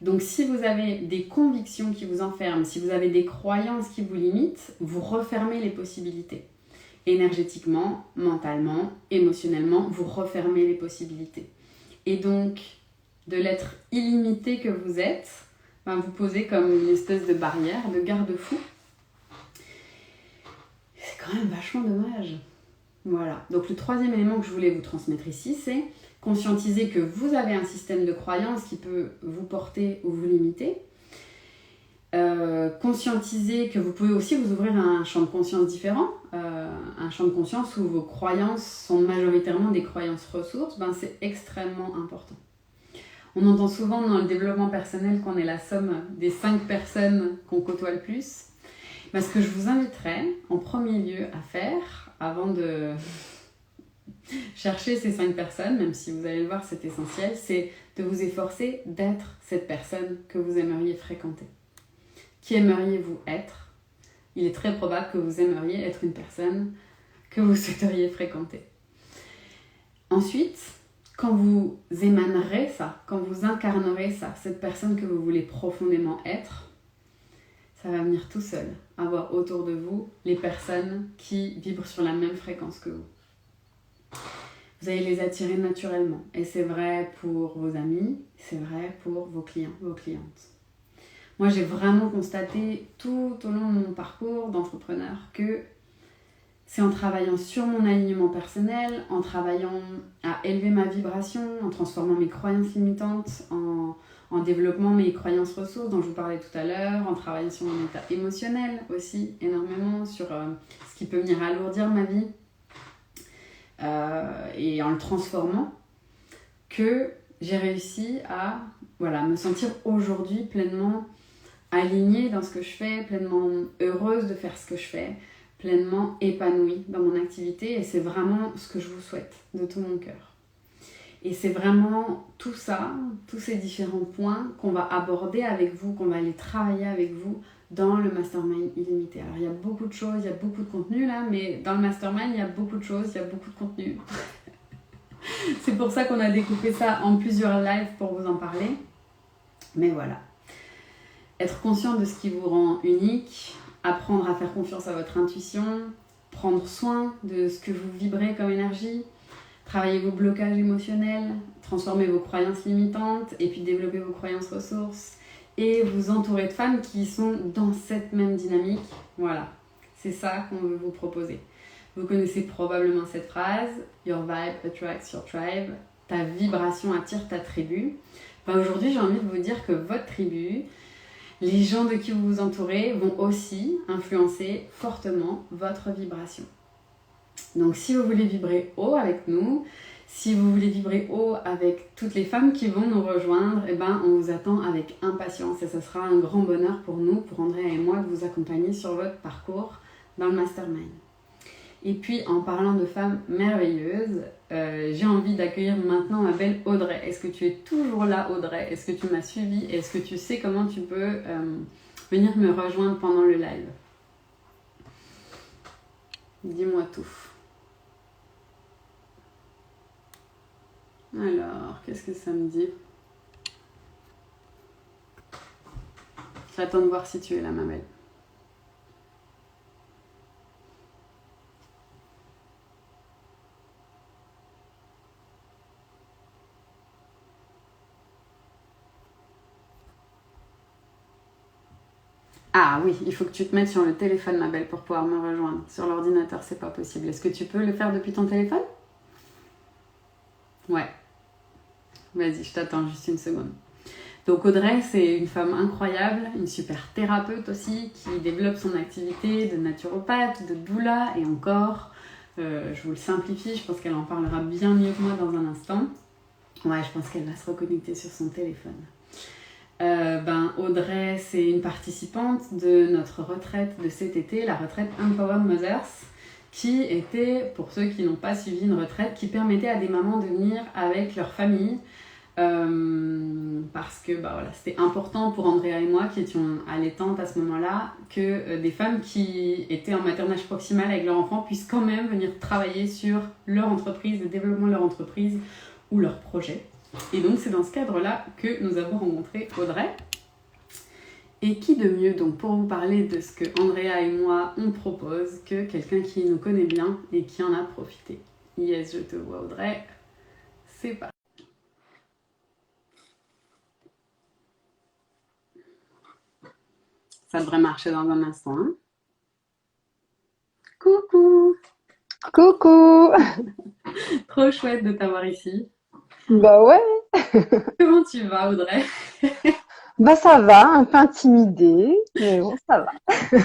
Donc si vous avez des convictions qui vous enferment, si vous avez des croyances qui vous limitent, vous refermez les possibilités. Énergétiquement, mentalement, émotionnellement, vous refermez les possibilités. Et donc, de l'être illimité que vous êtes, vous posez comme une espèce de barrière, de garde-fou. C'est quand même vachement dommage. Voilà. Donc le troisième élément que je voulais vous transmettre ici, c'est conscientiser que vous avez un système de croyance qui peut vous porter ou vous limiter. Conscientiser que vous pouvez aussi vous ouvrir à un champ de conscience différent, un champ de conscience où vos croyances sont majoritairement des croyances ressources, c'est extrêmement important. On entend souvent dans le développement personnel qu'on est la somme des 5 personnes qu'on côtoie le plus. Ce que je vous inviterais en premier lieu à faire, avant de chercher ces 5 personnes, même si vous allez le voir c'est essentiel, c'est de vous efforcer d'être cette personne que vous aimeriez fréquenter. Qui aimeriez-vous être ? Il est très probable que vous aimeriez être une personne que vous souhaiteriez fréquenter. Ensuite, quand vous émanerez ça, quand vous incarnerez ça, cette personne que vous voulez profondément être, ça va venir tout seul, avoir autour de vous les personnes qui vibrent sur la même fréquence que vous. Vous allez les attirer naturellement. Et c'est vrai pour vos amis, c'est vrai pour vos clients, vos clientes. Moi, j'ai vraiment constaté tout au long de mon parcours d'entrepreneur que c'est en travaillant sur mon alignement personnel, en travaillant à élever ma vibration, en transformant mes croyances limitantes, en développant mes croyances ressources dont je vous parlais tout à l'heure, en travaillant sur mon état émotionnel aussi énormément, sur ce qui peut venir alourdir ma vie, et en le transformant, que j'ai réussi à me sentir aujourd'hui pleinement alignée dans ce que je fais, pleinement heureuse de faire ce que je fais, pleinement épanouie dans mon activité, et c'est vraiment ce que je vous souhaite de tout mon cœur. Et c'est vraiment tout ça, tous ces différents points qu'on va aborder avec vous, qu'on va aller travailler avec vous dans le Mastermind illimité. Alors il y a beaucoup de choses, il y a beaucoup de contenu là, mais dans le Mastermind il y a beaucoup de choses, il y a beaucoup de contenu. C'est pour ça qu'on a découpé ça en plusieurs lives pour vous en parler. Mais voilà. Être conscient de ce qui vous rend unique, apprendre à faire confiance à votre intuition, prendre soin de ce que vous vibrez comme énergie, travailler vos blocages émotionnels, transformer vos croyances limitantes et puis développer vos croyances ressources et vous entourer de femmes qui sont dans cette même dynamique. Voilà, c'est ça qu'on veut vous proposer. Vous connaissez probablement cette phrase, Your vibe attracts your tribe, ta vibration attire ta tribu. Aujourd'hui, j'ai envie de vous dire que votre tribu, les gens de qui vous vous entourez vont aussi influencer fortement votre vibration. Donc si vous voulez vibrer haut avec nous, si vous voulez vibrer haut avec toutes les femmes qui vont nous rejoindre, on vous attend avec impatience et ce sera un grand bonheur pour nous, pour Andrea et moi, de vous accompagner sur votre parcours dans le Mastermind. Et puis en parlant de femmes merveilleuses, j'ai envie d'accueillir maintenant ma belle Audrey. Est-ce que tu es toujours là, Audrey ? Est-ce que tu m'as suivi ? Est-ce que tu sais comment tu peux venir me rejoindre pendant le live ? Dis-moi tout. Alors, qu'est-ce que ça me dit? J'attends de voir si tu es là, ma belle. Ah oui, il faut que tu te mettes sur le téléphone, ma belle, pour pouvoir me rejoindre. Sur l'ordinateur, c'est pas possible. Est-ce que tu peux le faire depuis ton téléphone? Ouais. Vas-y, je t'attends juste une seconde. Donc Audrey, c'est une femme incroyable, une super thérapeute aussi, qui développe son activité de naturopathe, de doula et encore. Je vous le simplifie, je pense qu'elle en parlera bien mieux que moi dans un instant. Ouais, je pense qu'elle va se reconnecter sur son téléphone. Audrey, c'est une participante de notre retraite de cet été, la retraite Empowered Mothers, qui était, pour ceux qui n'ont pas suivi une retraite, qui permettait à des mamans de venir avec leur famille, parce que c'était important pour Andrea et moi, qui étions allaitantes à ce moment-là, que des femmes qui étaient en maternage proximal avec leur enfant puissent quand même venir travailler sur leur entreprise, le développement de leur entreprise ou leur projet. Et donc c'est dans ce cadre-là que nous avons rencontré Audrey. Et qui de mieux donc pour vous parler de ce que Andrea et moi on propose que quelqu'un qui nous connaît bien et qui en a profité. Yes, je te vois Audrey. C'est parti. Ça devrait marcher dans un instant. Hein. Coucou. Coucou! Trop chouette de t'avoir ici. Bah ouais, Comment tu vas Audrey? bah ça va, un peu intimidée, mais bon, ça va.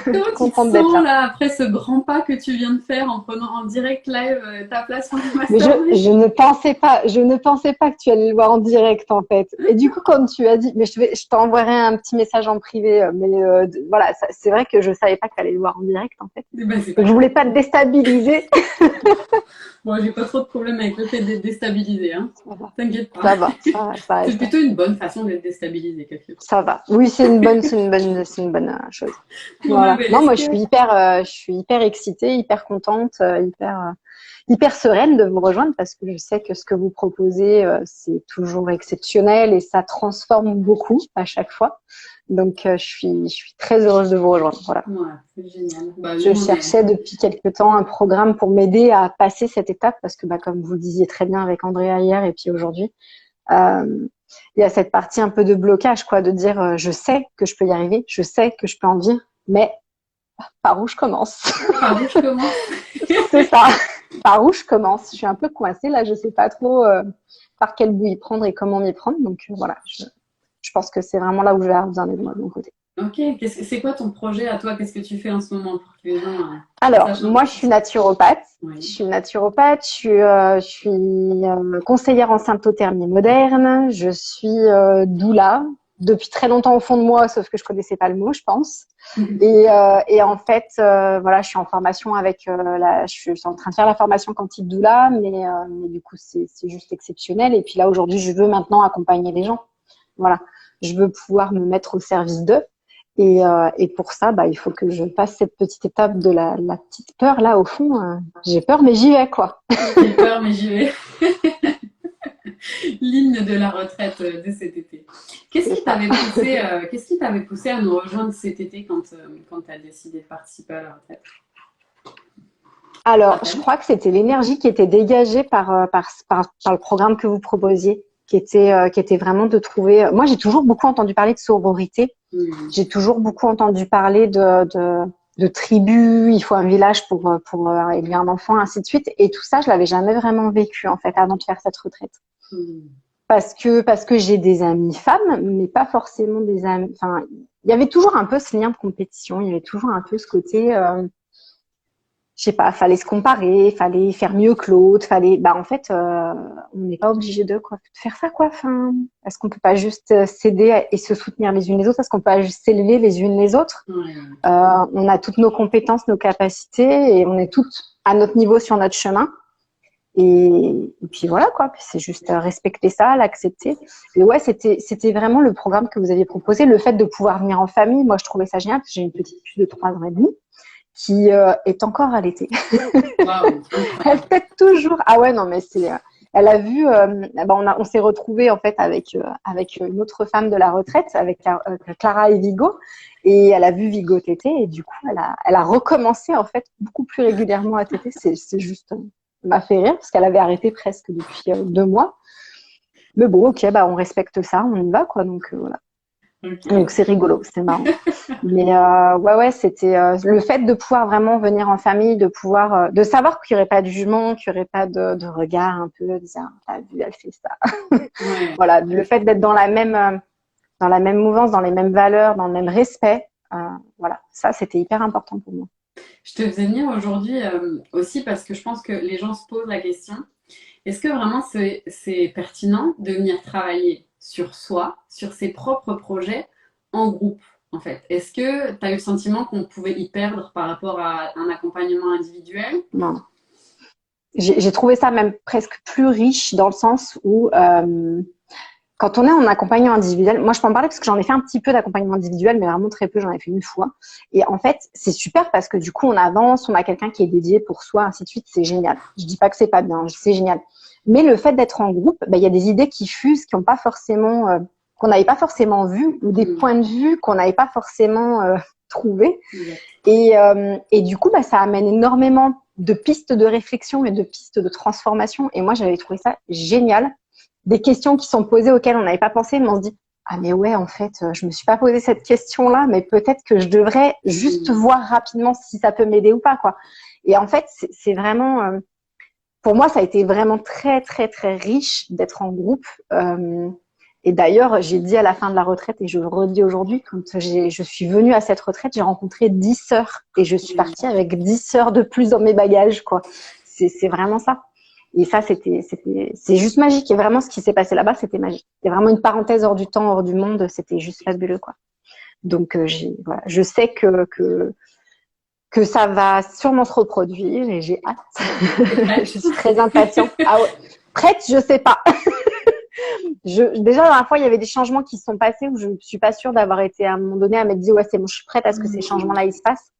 Comment tu te Contente d'être sens là. là après ce grand pas que tu viens de faire en prenant en direct live ta place pour le Mais mastermind? je ne pensais pas que tu allais le voir en direct en fait. Et du coup, comme tu as dit, mais je t'enverrai un petit message en privé, voilà, c'est vrai que je savais pas que tu allais le voir en direct en fait. Eh ben, c'est pas Donc je grave. voulais pas te déstabiliser. Moi, j'ai pas trop de problème avec le fait d'être déstabilisé, hein. Ça va, T'inquiète pas. ça va, ça C'est reste. plutôt une bonne façon d'être déstabilisé, quelque part. Ça va. Oui, c'est une bonne chose. Bon, ma Voilà. belle, Non, est-ce moi, que... je suis hyper excitée, hyper contente, hyper sereine de vous rejoindre parce que je sais que ce que vous proposez, c'est toujours exceptionnel et ça transforme beaucoup à chaque fois. Donc, je suis très heureuse de vous rejoindre. Voilà. Ouais, c'est génial. Bah, Je nous, on est... cherchais depuis quelque temps un programme pour m'aider à passer cette étape parce que, bah, comme vous le disiez très bien avec Andrea hier et puis aujourd'hui, euh, il y a cette partie un peu de blocage, quoi, de dire je sais que je peux y arriver, je sais que je peux en vivre, mais par où je commence? Par où je commence? C'est ça. Par où je commence? Je suis un peu coincée là, je sais pas trop par quel bout y prendre et comment m'y prendre. Donc voilà, je pense que c'est vraiment là où je vais avoir besoin d'aide moi de mon côté. Ok, c'est quoi ton projet à toi? Qu'est-ce que tu fais en ce moment pour que les gens Alors, sachent un peu moi, je plus? suis naturopathe. Je Oui. suis naturopathe, je suis conseillère en symptothermie moderne, je suis doula depuis très longtemps au fond de moi, sauf que je connaissais pas le mot, je pense. Et en fait, voilà, je suis en formation avec je suis en train de faire la formation quantique doula, mais du coup, c'est juste exceptionnel. Et puis là, aujourd'hui, je veux maintenant accompagner les gens. Voilà, je veux pouvoir me mettre au service d'eux. Et pour ça, bah, il faut que je passe cette petite étape de la petite peur là au fond. J'ai peur, mais j'y vais quoi. J'ai peur, mais j'y vais. L'hymne de la retraite de cet été. C'est ça. Qu'est-ce qui t'avait poussé à nous rejoindre cet été quand tu as décidé de participer à la retraite? Alors, je Rappelle. crois que c'était l'énergie qui était dégagée par le programme que vous proposiez, qui était vraiment de trouver. Moi, j'ai toujours beaucoup entendu parler de sororité. J'ai toujours beaucoup entendu parler de tribus. Il faut un village pour élever un enfant, ainsi de suite. Et tout ça, je l'avais jamais vraiment vécu en fait avant de faire cette retraite. Parce que j'ai des amies femmes, mais pas forcément des amies. Enfin, il y avait toujours un peu ce lien de compétition. Il y avait toujours un peu ce côté. Je sais pas, fallait se comparer, fallait faire mieux que l'autre, bah en fait, on n'est pas obligé de faire ça quoi. Enfin, est-ce qu'on peut pas juste s'aider et se soutenir les unes les autres? Est-ce qu'on peut pas juste s'élever les unes les autres? Ouais. On a toutes nos compétences, nos capacités et on est toutes à notre niveau sur notre chemin. Et puis voilà quoi. Puis c'est juste respecter ça, l'accepter. Et ouais, c'était vraiment le programme que vous aviez proposé, le fait de pouvoir venir en famille. Moi, je trouvais ça génial parce que j'ai une petite fille de 3 ans et demi qui est encore allaitée. Waouh, Elle incroyable. fait toujours. Ah ouais, non, mais elle a vu, on s'est retrouvés en fait avec une autre femme de la retraite, avec Clara et Vigo, et elle a vu Vigo téter, et du coup, elle a recommencé en fait beaucoup plus régulièrement à téter. C'est juste, ça m'a fait rire parce qu'elle avait arrêté presque depuis 2 mois. Mais bon, ok, on respecte ça, on y va quoi. Donc voilà. Ok. Donc c'est rigolo, c'est marrant. Mais ouais, c'était le fait de pouvoir vraiment venir en famille, de pouvoir, de savoir qu'il n'y aurait pas de jugement, qu'il n'y aurait pas de regard un peu, de dire, t'as vu, elle fait ça. Ouais. Voilà, le fait d'être dans la même mouvance, dans les mêmes valeurs, dans le même respect, voilà, ça c'était hyper important pour moi. Je te faisais venir aujourd'hui aussi parce que je pense que les gens se posent la question, est-ce que vraiment c'est pertinent de venir travailler sur soi, sur ses propres projets en groupe en fait? Est-ce que tu as eu le sentiment qu'on pouvait y perdre par rapport à un accompagnement individuel? Non. J'ai trouvé ça même presque plus riche dans le sens où quand on est en accompagnement individuel, moi je peux en parler parce que j'en ai fait un petit peu d'accompagnement individuel, mais vraiment très peu, j'en ai fait une fois. Et en fait, c'est super parce que du coup, on avance, on a quelqu'un qui est dédié pour soi, ainsi de suite, c'est génial. Je dis pas que c'est pas bien, c'est génial. Mais le fait d'être en groupe, il y a des idées qui fusent, qui ont pas forcément, qu'on n'avait pas forcément vues, ou des points de vue qu'on n'avait pas forcément trouvés. Et du coup, ça amène énormément de pistes de réflexion et de pistes de transformation. Et moi, j'avais trouvé ça génial. Des questions qui sont posées auxquelles on n'avait pas pensé, mais on se dit, ah mais ouais, en fait, je me suis pas posé cette question-là, mais peut-être que je devrais juste voir rapidement si ça peut m'aider ou pas, quoi. Et en fait, c'est vraiment, pour moi, ça a été vraiment très, très, très riche d'être en groupe. Et d'ailleurs, j'ai dit à la fin de la retraite, et je le redis aujourd'hui, quand je suis venue à cette retraite, j'ai rencontré 10 sœurs, et je suis partie avec 10 sœurs de plus dans mes bagages, quoi. C'est vraiment ça. Et ça, c'est juste magique. Et vraiment, ce qui s'est passé là-bas, c'était magique. C'était vraiment une parenthèse hors du temps, hors du monde. C'était juste fabuleux, quoi. Donc, voilà, je sais que ça va sûrement se reproduire et j'ai hâte. Je suis très impatiente. Ah ouais. Prête, je sais pas. Déjà, la dernière fois, il y avait des changements qui se sont passés où je ne suis pas sûre d'avoir été à un moment donné à m'être dit, ouais, c'est bon, je suis prête à ce que ces changements-là, ils se passent.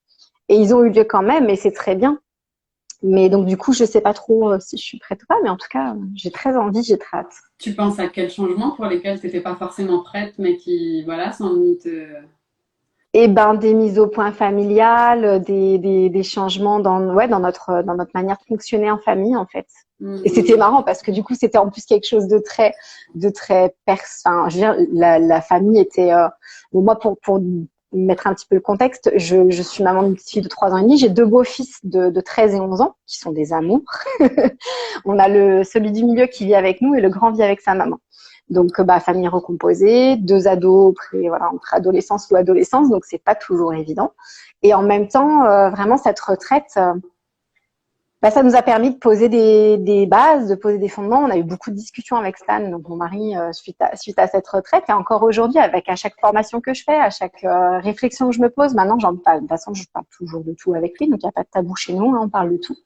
Et ils ont eu lieu quand même, et c'est très bien. Mais donc, du coup, je sais pas trop si je suis prête ou pas, mais en tout cas, j'ai très envie, j'ai très hâte. Tu penses à quels changements pour lesquels tu n'étais pas forcément prête, mais qui, voilà, sont venus te... Et des mises au point familiales, des changements dans notre manière de fonctionner en famille, en fait. Et c'était marrant parce que du coup, c'était en plus quelque chose de très enfin, je veux dire, la famille était, bon, moi, pour mettre un petit peu le contexte, je suis maman d'une petite fille de 3 ans et demi, j'ai 2 beaux-fils de 13 et 11 ans, qui sont des amours. On a celui du milieu qui vit avec nous et le grand vit avec sa maman. Donc, famille recomposée, 2 ados voilà, entre adolescence ou adolescence, donc c'est pas toujours évident. Et en même temps, vraiment cette retraite, ça nous a permis de poser des bases, de poser des fondements. On a eu beaucoup de discussions avec Stan, donc mon mari, suite à cette retraite. Et encore aujourd'hui, à chaque formation que je fais, à chaque réflexion que je me pose, maintenant, de toute façon, je parle toujours de tout avec lui, donc il n'y a pas de tabou chez nous, hein, on parle de tout.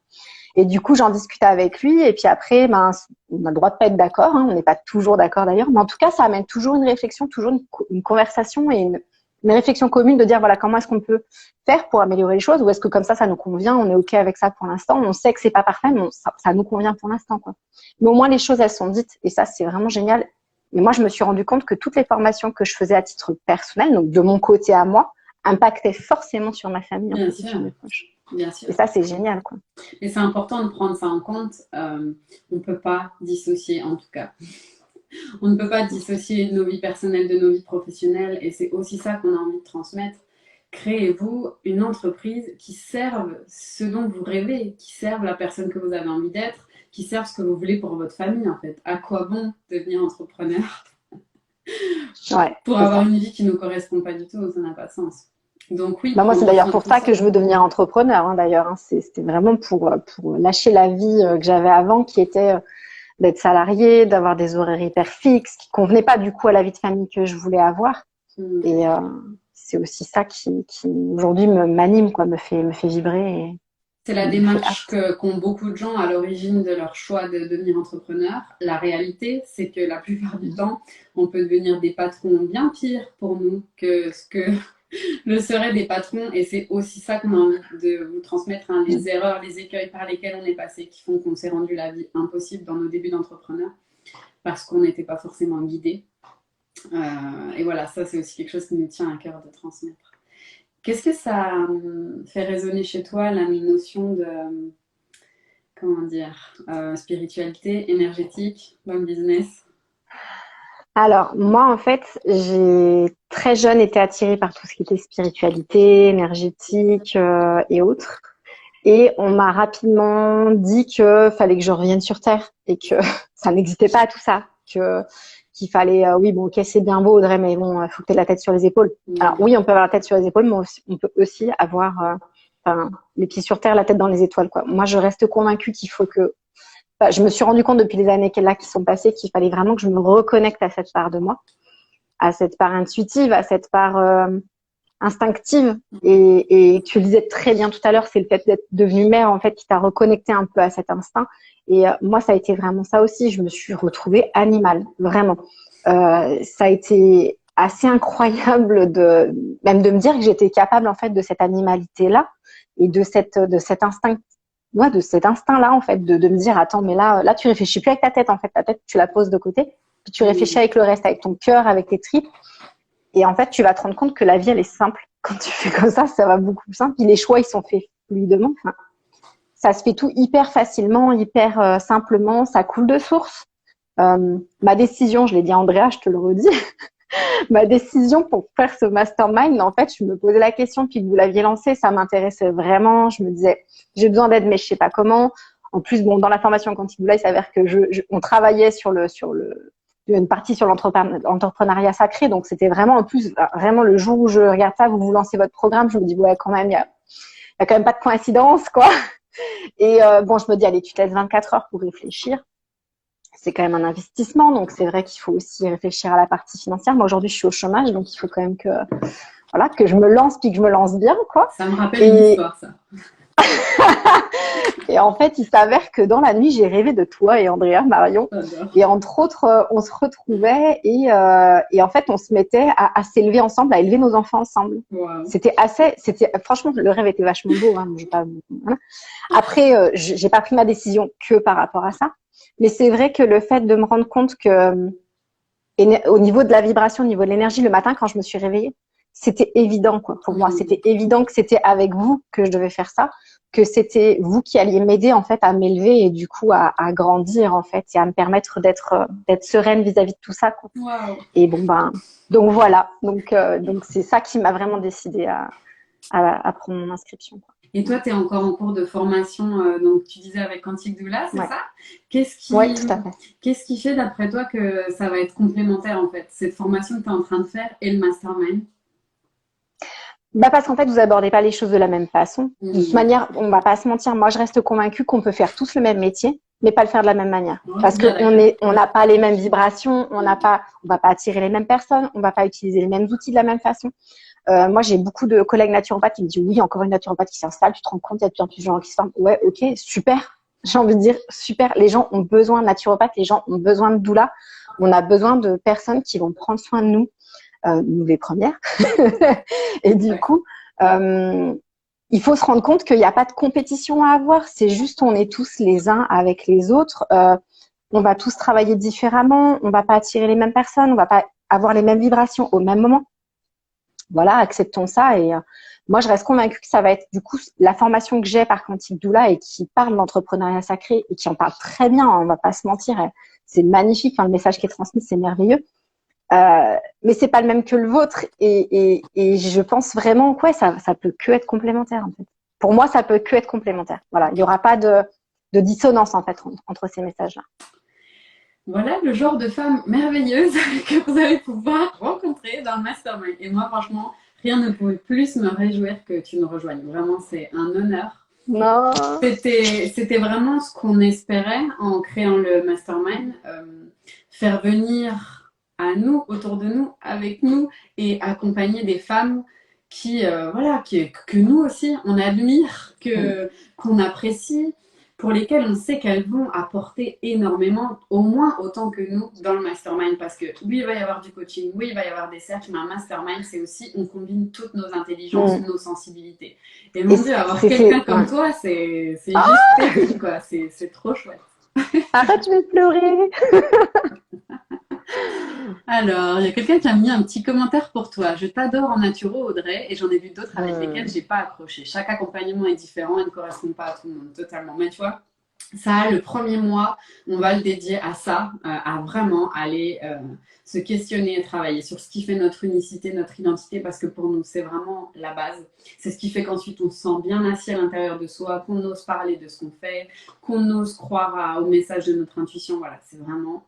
Et du coup, j'en discute avec lui. Et puis après, on a le droit de pas être d'accord. Hein, on n'est pas toujours d'accord d'ailleurs. Mais en tout cas, ça amène toujours une réflexion, toujours une conversation et une réflexion commune de dire, voilà, comment est-ce qu'on peut faire pour améliorer les choses, ou est-ce que comme ça nous convient, on est OK avec ça pour l'instant. On sait que c'est pas parfait, mais ça nous convient pour l'instant, quoi. Mais au moins, les choses, elles sont dites. Et ça, c'est vraiment génial. Et moi, je me suis rendu compte que toutes les formations que je faisais à titre personnel, donc de mon côté à moi, impactaient forcément sur ma famille, en fait, sur mes proches. Bien sûr. Et ça, c'est génial, quoi. Et c'est important de prendre ça en compte. On ne peut pas dissocier, en tout cas. On ne peut pas dissocier nos vies personnelles de nos vies professionnelles. Et c'est aussi ça qu'on a envie de transmettre. Créez-vous une entreprise qui serve ce dont vous rêvez, qui serve la personne que vous avez envie d'être, qui serve ce que vous voulez pour votre famille, en fait. À quoi bon devenir entrepreneur pour avoir une vie qui ne nous correspond pas du tout? Ça n'a pas de sens. Donc oui. Moi, c'est d'ailleurs pour ça que je veux devenir entrepreneur, hein, d'ailleurs. Hein. C'était vraiment pour lâcher la vie que j'avais avant, qui était d'être salariée, d'avoir des horaires hyper fixes, qui convenaient pas du coup à la vie de famille que je voulais avoir. Et c'est aussi ça qui aujourd'hui m'anime, quoi, me fait vibrer. C'est la démarche qu'ont beaucoup de gens à l'origine de leur choix de devenir entrepreneur. La réalité, c'est que la plupart du temps, on peut devenir des patrons bien pires pour nous que ce que le seraient des patrons. Et c'est aussi ça qu'on a envie de vous transmettre, hein, les erreurs, les écueils par lesquels on est passé qui font qu'on s'est rendu la vie impossible dans nos débuts d'entrepreneur parce qu'on n'était pas forcément guidé. Et voilà, ça c'est aussi quelque chose qui nous tient à cœur de transmettre. Qu'est-ce que ça fait résonner chez toi, la notion de, comment dire, spiritualité, énergétique dans le business? Alors, moi, en fait, j'ai très jeune été attirée par tout ce qui était spiritualité, énergétique et autres. Et on m'a rapidement dit que fallait que je revienne sur Terre et que ça n'existait pas tout ça. Qu'il fallait, oui, bon, ok, c'est bien beau, Audrey, mais bon, il faut que tu aies la tête sur les épaules. Alors oui, on peut avoir la tête sur les épaules, mais on peut aussi avoir les pieds sur terre, la tête dans les étoiles, quoi. Moi, je reste convaincue qu'il faut que... Enfin, je me suis rendu compte depuis les années là qui sont passées qu'il fallait vraiment que je me reconnecte à cette part de moi, à cette part intuitive, à cette part instinctive. Et tu le disais très bien tout à l'heure, c'est le fait d'être devenue mère, en fait, qui t'a reconnecté un peu à cet instinct. Et moi, ça a été vraiment ça aussi. Je me suis retrouvée animale, vraiment. Ça a été assez incroyable même de me dire que j'étais capable, en fait, de cette animalité-là et de cet instinct, ouais, de cet instinct-là, en fait, de me dire, attends, mais là, tu réfléchis plus avec ta tête, en fait. Ta tête, tu la poses de côté, puis tu réfléchis avec le reste, avec ton cœur, avec tes tripes. Et en fait, tu vas te rendre compte que la vie, elle est simple. Quand tu fais comme ça va beaucoup plus simple. Puis les choix, ils sont faits fluidement. Enfin, ça se fait tout hyper facilement, hyper simplement. Ça coule de source. Ma décision, je l'ai dit à Andrea, je te le redis, ma décision pour faire ce mastermind, en fait, je me posais la question, puis que vous l'aviez lancé, ça m'intéressait vraiment. Je me disais, j'ai besoin d'aide, mais je sais pas comment. En plus, bon, dans la formation Quantique Doula, il s'avère que on travaillait sur une partie sur l'entrepreneuriat sacré, donc c'était vraiment en plus, vraiment le jour où je regarde ça, vous lancez votre programme, je me dis, ouais, quand même, il y a quand même pas de coïncidence, quoi. Et bon, je me dis, allez, tu te laisses 24 heures pour réfléchir. C'est quand même un investissement, donc c'est vrai qu'il faut aussi réfléchir à la partie financière. Moi, aujourd'hui, je suis au chômage, donc il faut quand même voilà, que je me lance, puis que je me lance bien, quoi. Ça me rappelle une histoire, ça. Et en fait, il s'avère que dans la nuit, j'ai rêvé de toi et Andrea, Marion. Et entre autres, on se retrouvait et en fait, on se mettait à s'élever ensemble, à élever nos enfants ensemble. Wow. Franchement, le rêve était vachement beau. Hein, voilà. Après, j'ai pas pris ma décision que par rapport à ça. Mais c'est vrai que le fait de me rendre compte que, au niveau de la vibration, au niveau de l'énergie, le matin, quand je me suis réveillée, c'était évident, quoi. Pour moi, c'était évident que c'était avec vous que je devais faire ça, que c'était vous qui alliez m'aider, en fait, à m'élever et du coup, à grandir, en fait, et à me permettre d'être sereine vis-à-vis de tout ça, quoi. Wow. Et bon, donc voilà. Donc c'est ça qui m'a vraiment décidée à prendre mon inscription, quoi. Et toi, tu es encore en cours de formation, donc tu disais avec Quantique Doula, c'est ça? Oui, tout à fait. Qu'est-ce qui fait d'après toi que ça va être complémentaire en fait, cette formation que tu es en train de faire et le mastermind? Parce qu'en fait, vous abordez pas les choses de la même façon. De toute manière, on va pas se mentir. Moi, je reste convaincue qu'on peut faire tous le même métier, mais pas le faire de la même manière. Parce qu'on n'a pas les mêmes vibrations, on va pas attirer les mêmes personnes, on va pas utiliser les mêmes outils de la même façon. Moi, j'ai beaucoup de collègues naturopathes qui me disent oui, encore une naturopathe qui s'installe, tu te rends compte, il y a de plus en plus de gens qui se forment. Ouais, ok, super. J'ai envie de dire super. Les gens ont besoin de naturopathes, les gens ont besoin de doula. On a besoin de personnes qui vont prendre soin de nous, nous les premières. Et du coup, il faut se rendre compte qu'il n'y a pas de compétition à avoir. C'est juste, on est tous les uns avec les autres. On va tous travailler différemment. On va pas attirer les mêmes personnes. On va pas avoir les mêmes vibrations au même moment. Voilà, acceptons ça. Et moi, je reste convaincue que ça va être du coup la formation que j'ai par Quantique Doula et qui parle d'entrepreneuriat sacré et qui en parle très bien. On va pas se mentir, c'est magnifique. Enfin, le message qui est transmis, c'est merveilleux. Mais c'est pas le même que le vôtre. Et je pense vraiment que ouais, ça peut que être complémentaire en fait. Pour moi, ça peut que être complémentaire. Voilà, il y aura pas de dissonance en fait entre ces messages-là. Voilà le genre de femme merveilleuse que vous allez pouvoir rencontrer dans le mastermind. Et moi, franchement, rien ne pouvait plus me réjouir que tu nous rejoignes. Vraiment, c'est un honneur. Non. C'était vraiment ce qu'on espérait en créant le mastermind, faire venir à nous, autour de nous, avec nous, et accompagner des femmes qui, voilà, que nous aussi, on admire, qu'on apprécie, pour lesquelles on sait qu'elles vont apporter énormément, au moins autant que nous dans le mastermind. Parce que oui, il va y avoir du coaching, oui, il va y avoir des cercles, mais un mastermind, c'est aussi, on combine toutes nos intelligences, nos sensibilités. Et mon Dieu, avoir quelqu'un comme toi, c'est juste terrible, quoi. C'est trop chouette. Arrête, je vais pleurer. Alors, il y a quelqu'un qui a mis un petit commentaire pour toi. Je t'adore en naturo, Audrey, et j'en ai vu d'autres avec lesquels j'ai pas accroché. Chaque accompagnement est différent et ne correspond pas à tout le monde, totalement. Mais tu vois, ça, le premier mois, on va le dédier à ça, à vraiment aller se questionner et travailler sur ce qui fait notre unicité, notre identité, parce que pour nous, c'est vraiment la base. C'est ce qui fait qu'ensuite, on se sent bien assis à l'intérieur de soi, qu'on ose parler de ce qu'on fait, qu'on ose croire au message de notre intuition. Voilà, c'est vraiment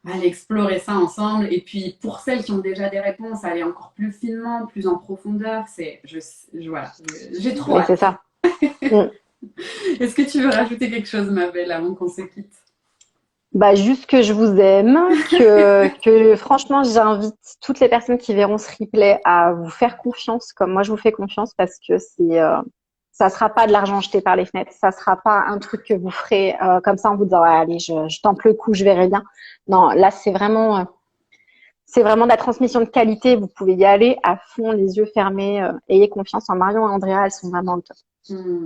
aller explorer ça ensemble. Et puis, pour celles qui ont déjà des réponses, aller encore plus finement, plus en profondeur. Voilà, j'ai trop hâte. C'est ça. Est-ce que tu veux rajouter quelque chose, ma belle, avant qu'on se quitte? Bah, juste que je vous aime, que franchement, j'invite toutes les personnes qui verront ce replay à vous faire confiance, comme moi je vous fais confiance, parce que ça sera pas de l'argent jeté par les fenêtres, ça sera pas un truc que vous ferez comme ça en vous disant allez, je tente le coup, je verrai bien. Non, là c'est vraiment de la transmission de qualité. Vous pouvez y aller à fond, les yeux fermés. Ayez confiance en Marion et Andrea, elles sont vraiment le top.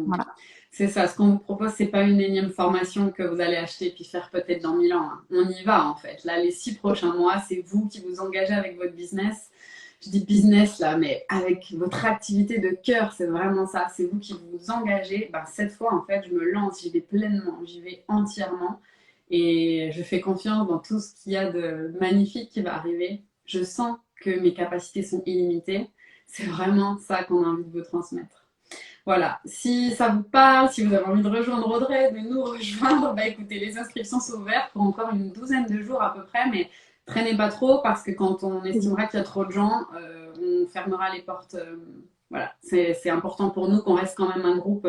Voilà. C'est ça, ce qu'on vous propose, c'est pas une énième formation que vous allez acheter puis faire peut-être dans 1000 ans. Hein. On y va en fait. Là, les 6 prochains mois, c'est vous qui vous engagez avec votre business. Je dis business là, mais avec votre activité de cœur, c'est vraiment ça. C'est vous qui vous engagez. Ben, cette fois, en fait, je me lance, j'y vais pleinement, j'y vais entièrement. Et je fais confiance dans tout ce qu'il y a de magnifique qui va arriver. Je sens que mes capacités sont illimitées. C'est vraiment ça qu'on a envie de vous transmettre. Voilà, si ça vous parle, si vous avez envie de rejoindre Audrey, de nous rejoindre, bah écoutez, les inscriptions sont ouvertes pour encore une douzaine de jours à peu près, mais traînez pas trop parce que quand on estimera qu'il y a trop de gens, on fermera les portes. Voilà, c'est important pour nous qu'on reste quand même un groupe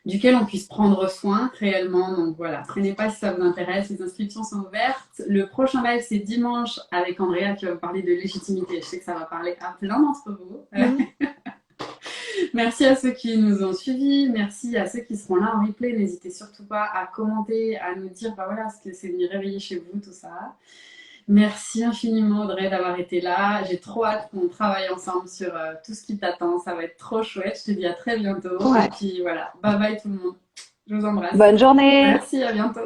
duquel on puisse prendre soin réellement. Donc voilà, traînez pas si ça vous intéresse, les inscriptions sont ouvertes. Le prochain live, c'est dimanche avec Andrea qui va vous parler de légitimité. Je sais que ça va parler à plein d'entre vous. Merci à ceux qui nous ont suivis, merci à ceux qui seront là en replay. N'hésitez surtout pas à commenter, à nous dire bah voilà ce que c'est venu réveiller chez vous, tout ça. Merci infiniment Audrey d'avoir été là. J'ai trop hâte qu'on travaille ensemble sur tout ce qui t'attend. Ça va être trop chouette. Je te dis à très bientôt. Ouais. Et puis voilà, bye bye tout le monde. Je vous embrasse. Bonne journée. Merci, à bientôt.